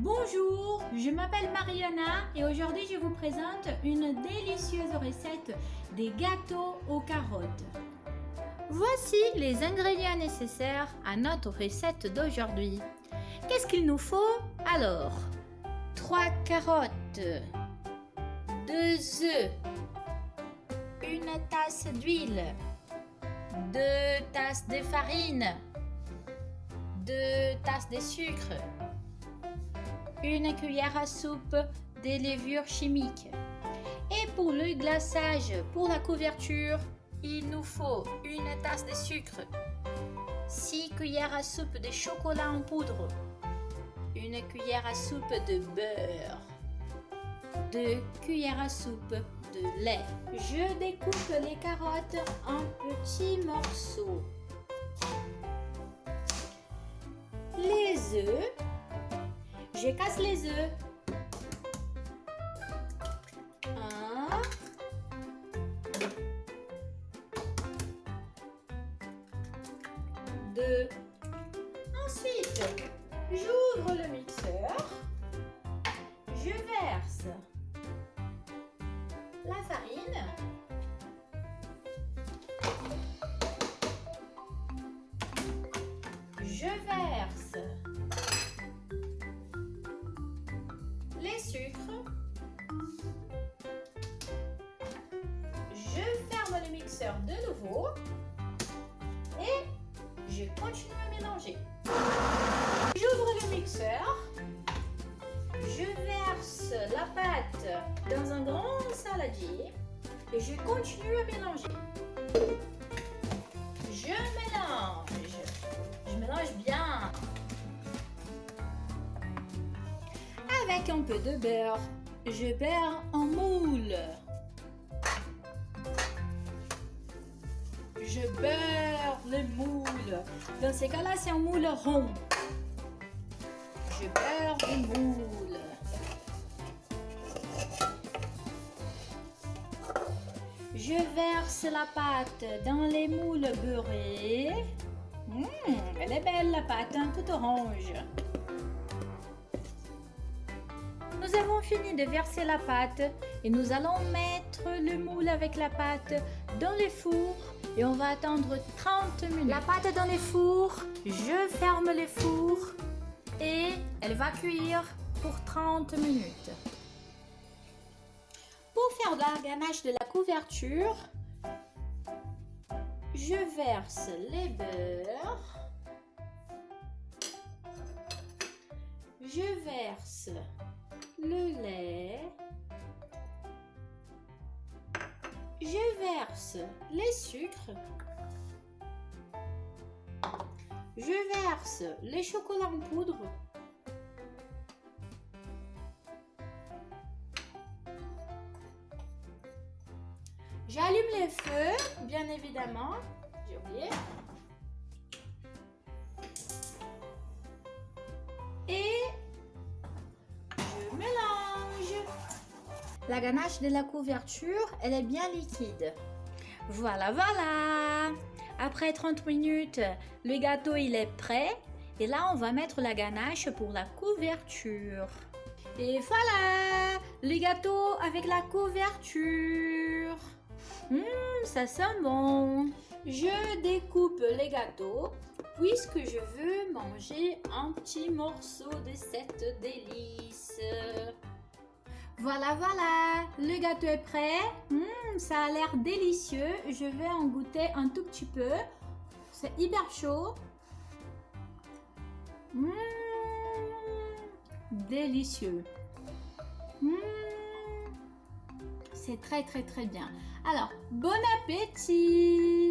Bonjour, je m'appelle Mariana et aujourd'hui je vous présente une délicieuse recette des gâteaux aux carottes. Voici les ingrédients nécessaires à notre recette d'aujourd'hui. Qu'est-ce qu'il nous faut? Alors, 3 carottes, 2 œufs, 1 tasse d'huile, 2 tasses de farine, 2 tasses de sucre, 1 cuillère à soupe de levure chimique. Et pour le glaçage, pour la couverture, il nous faut 1 tasse de sucre, 6 cuillères à soupe de chocolat en poudre, 1 cuillère à soupe de beurre, 2 cuillères à soupe de lait. Je découpe les carottes en petits morceaux. Les œufs, je casse les œufs. 1, 2. Ensuite, j'ouvre le mixeur. Je verse la farine. Je verse les sucres. Je ferme le mixeur de nouveau et je continue à mélanger. J'ouvre le mixeur. Je verse la pâte dans un grand saladier et je continue à mélanger. Je mélange bien. Avec un peu de beurre, je beurre un moule. Je beurre le moule. Dans ces cas-là, c'est un moule rond. Je beurre le moule. Je verse la pâte dans les moules beurrés. Elle est belle la pâte, hein, toute orange. Nous avons fini de verser la pâte et nous allons mettre le moule avec la pâte dans le four et on va attendre 30 minutes. La pâte dans le four, je ferme le four et elle va cuire pour 30 minutes. Pour faire la ganache de la couverture, je verse les beurres, je verse le lait, je verse les sucres, je verse les chocolats en poudre, j'allume les feux, bien évidemment, j'ai oublié. Et je mélange. La ganache de la couverture, elle est bien liquide. Voilà, voilà. Après 30 minutes, le gâteau il est prêt. Et là, on va mettre la ganache pour la couverture. Et voilà, le gâteau avec la couverture. Ça sent bon. Je découpe les gâteaux puisque je veux manger un petit morceau de cette délice. Voilà, voilà, le gâteau est prêt. Ça a l'air délicieux. Je vais en goûter un tout petit peu. C'est hyper chaud. Délicieux. C'est très très très bien. Alors, bon appétit!